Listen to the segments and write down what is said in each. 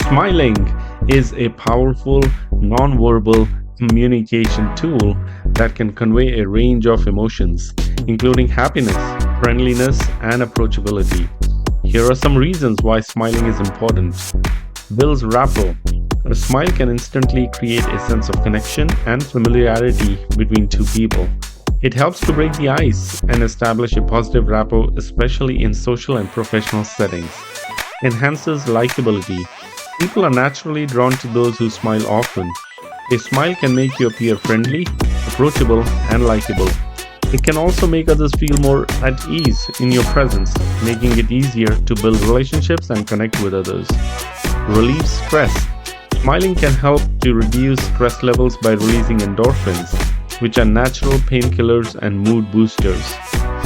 Smiling is a powerful nonverbal communication tool that can convey a range of emotions, including happiness, friendliness, and approachability. Here are some reasons why smiling is important. Builds rapport. A smile can instantly create a sense of connection and familiarity between two people. It helps to break the ice and establish a positive rapport, especially in social and professional settings. Enhances likability. People are naturally drawn to those who smile often. A smile can make you appear friendly, approachable, and likable. It can also make others feel more at ease in your presence, making it easier to build relationships and connect with others. Relieve stress. Smiling can help to reduce stress levels by releasing endorphins, which are natural painkillers and mood boosters.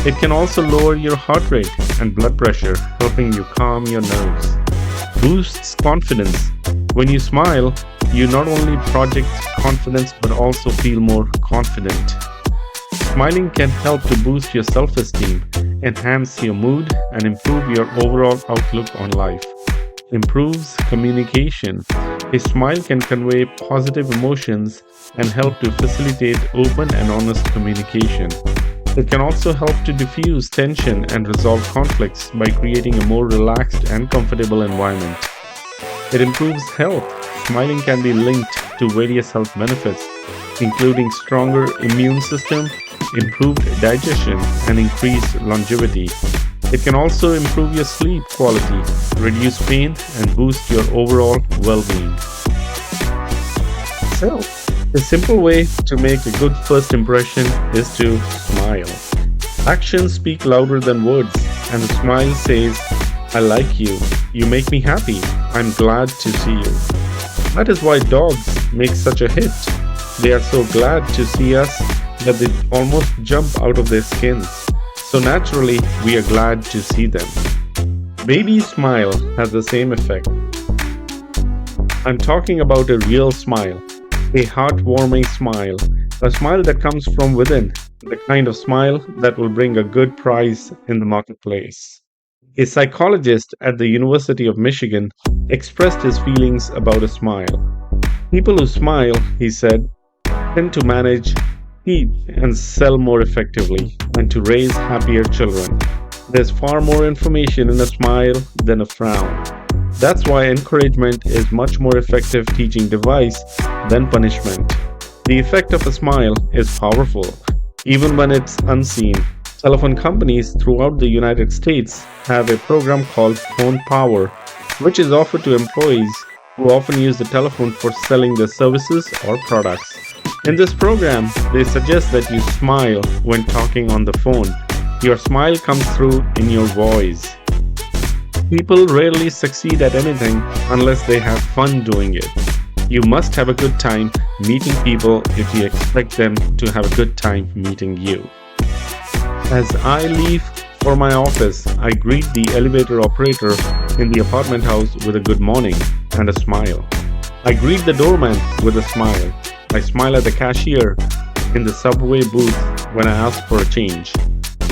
It can also lower your heart rate and blood pressure, helping you calm your nerves. Boosts confidence. When you smile, you not only project confidence but also feel more confident. Smiling can help to boost your self-esteem, enhance your mood, and improve your overall outlook on life. Improves communication. A smile can convey positive emotions and help to facilitate open and honest communication. It can also help to diffuse tension and resolve conflicts by creating a more relaxed and comfortable environment. It improves health. Smiling can be linked to various health benefits, including stronger immune system, improved digestion, and increased longevity. It can also improve your sleep quality, reduce pain, and boost your overall well-being. So, a simple way to make a good first impression is to smile. Actions speak louder than words, and a smile says, I like you, you make me happy, I'm glad to see you. That is why dogs make such a hit. They are so glad to see us that they almost jump out of their skins. So naturally, we are glad to see them. Baby smile has the same effect. I'm talking about a real smile, a heartwarming smile, a smile that comes from within, the kind of smile that will bring a good price in the marketplace. A psychologist at the University of Michigan expressed his feelings about a smile. People who smile, he said, tend to manage heat and sell more effectively and to raise happier children. There's far more information in a smile than a frown. That's why encouragement is much more effective teaching device than punishment. The effect of a smile is powerful, even when it's unseen. Telephone companies throughout the United States have a program called Phone Power, which is offered to employees who often use the telephone for selling their services or products. In this program, they suggest that you smile when talking on the phone. Your smile comes through in your voice. People rarely succeed at anything unless they have fun doing it. You must have a good time meeting people if you expect them to have a good time meeting you. As I leave for my office, I greet the elevator operator in the apartment house with a good morning and a smile. I greet the doorman with a smile. I smile at the cashier in the subway booth when I ask for a change.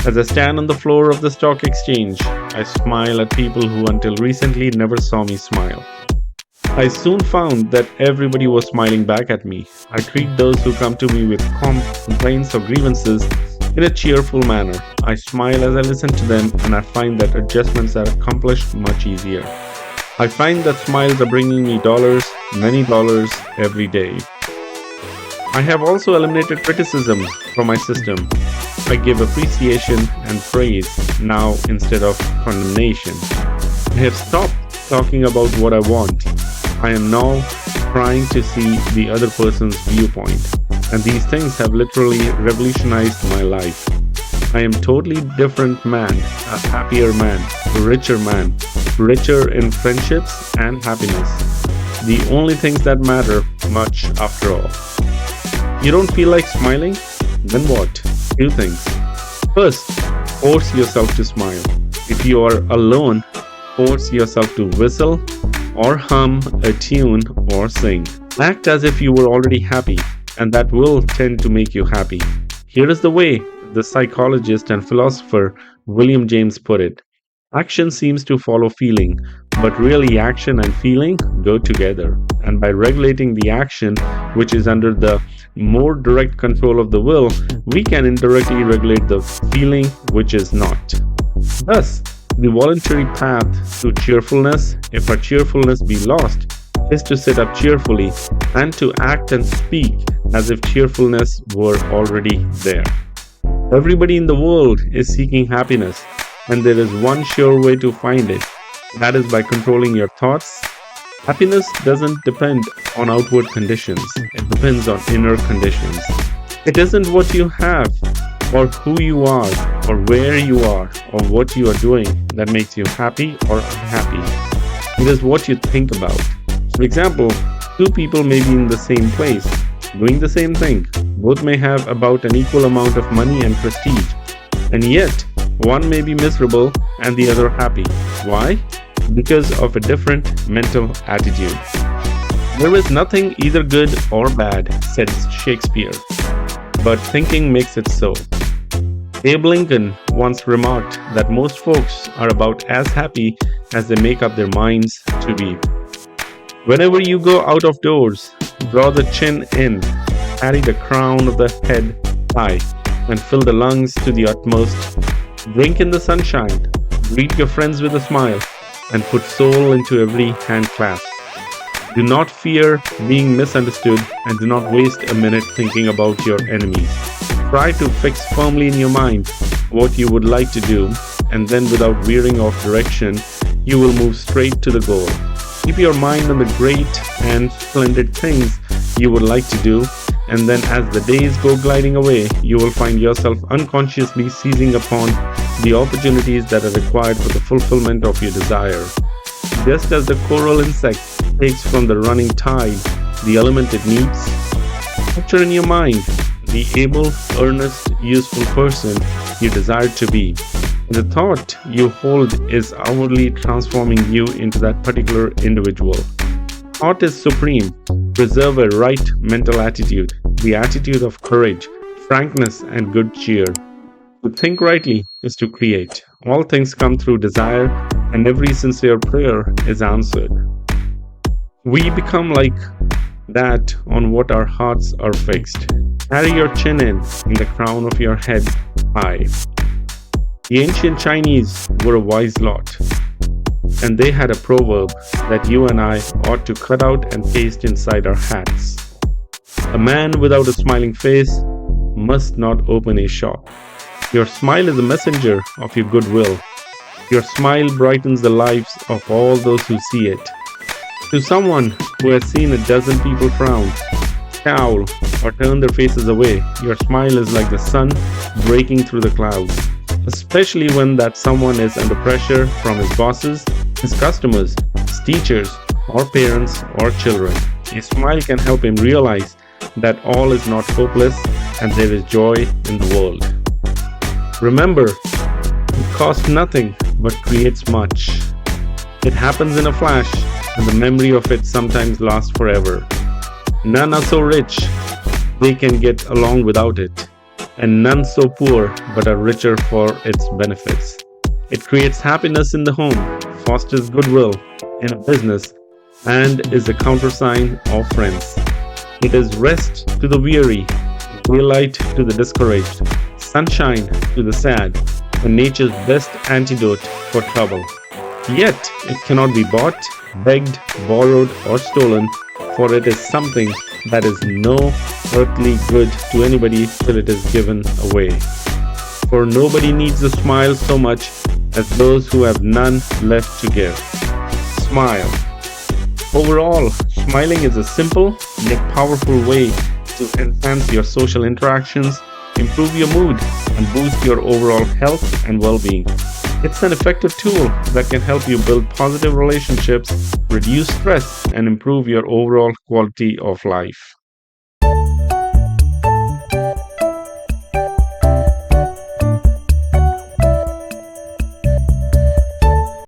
As I stand on the floor of the stock exchange, I smile at people who until recently never saw me smile. I soon found that everybody was smiling back at me. I treat those who come to me with complaints or grievances in a cheerful manner. I smile as I listen to them, and I find that adjustments are accomplished much easier. I find that smiles are bringing me dollars, many dollars every day. I have also eliminated criticism from my system. I give appreciation and praise now instead of condemnation. I have stopped talking about what I want. I am now trying to see the other person's viewpoint. And these things have literally revolutionized my life. I am totally different man, a happier man, a richer man, richer in friendships and happiness. The only things that matter much after all. You don't feel like smiling? Then what? Two things. First, force yourself to smile. If you are alone, force yourself to whistle or hum a tune or sing. Act as if you were already happy, and that will tend to make you happy. Here is the way the psychologist and philosopher William James put it. Action seems to follow feeling, but really action and feeling go together. And by regulating the action, which is under the more direct control of the will, we can indirectly regulate the feeling, which is not. Thus, the voluntary path to cheerfulness, if our cheerfulness be lost, is to sit up cheerfully and to act and speak as if cheerfulness were already there. Everybody in the world is seeking happiness, and there is one sure way to find it. That is by controlling your thoughts. Happiness doesn't depend on outward conditions, it depends on inner conditions. It isn't what you have, or who you are, or where you are, or what you are doing that makes you happy or unhappy. It is what you think about. For example, two people may be in the same place, doing the same thing. Both may have about an equal amount of money and prestige, and yet one may be miserable and the other happy. Why? Because of a different mental attitude. There is nothing either good or bad, said Shakespeare, but thinking makes it so. Abe Lincoln once remarked that most folks are about as happy as they make up their minds to be. Whenever you go out of doors, draw the chin in, carry the crown of the head high, and fill the lungs to the utmost. Drink in the sunshine, greet your friends with a smile, and put soul into every hand clasp. Do not fear being misunderstood, and do not waste a minute thinking about your enemies. Try to fix firmly in your mind what you would like to do, and then without veering off direction, you will move straight to the goal. Keep your mind on the great and splendid things you would like to do, and then as the days go gliding away, you will find yourself unconsciously seizing upon the opportunities that are required for the fulfillment of your desire. Just as the coral insect takes from the running tide the element it needs, picture in your mind the able, earnest, useful person you desire to be. The thought you hold is outwardly transforming you into that particular individual. Thought is supreme. Preserve a right mental attitude, the attitude of courage, frankness, and good cheer. To think rightly is to create. All things come through desire, and every sincere prayer is answered. We become like that on what our hearts are fixed. Carry your chin in the crown of your head high. The ancient Chinese were a wise lot, and they had a proverb that you and I ought to cut out and paste inside our hats. A man without a smiling face must not open a shop. Your smile is a messenger of your goodwill. Your smile brightens the lives of all those who see it. To someone who has seen a dozen people frown, scowl, or turn their faces away, your smile is like the sun breaking through the clouds. Especially when that someone is under pressure from his bosses, his customers, his teachers, or parents or children. A smile can help him realize that all is not hopeless and there is joy in the world. Remember, it costs nothing but creates much. It happens in a flash, and the memory of it sometimes lasts forever. None are so rich they can get along without it, and none so poor but are richer for its benefits. It creates happiness in the home, fosters goodwill in a business, and is a countersign of friends. It is rest to the weary, daylight to the discouraged, sunshine to the sad, and nature's best antidote for trouble. Yet it cannot be bought, begged, borrowed, or stolen, for it is something that is no earthly good to anybody till it is given away. For nobody needs a smile so much as those who have none left to give. Smile. Overall, smiling is a simple yet powerful way to enhance your social interactions, improve your mood, and boost your overall health and well-being. It's an effective tool that can help you build positive relationships, reduce stress, and improve your overall quality of life.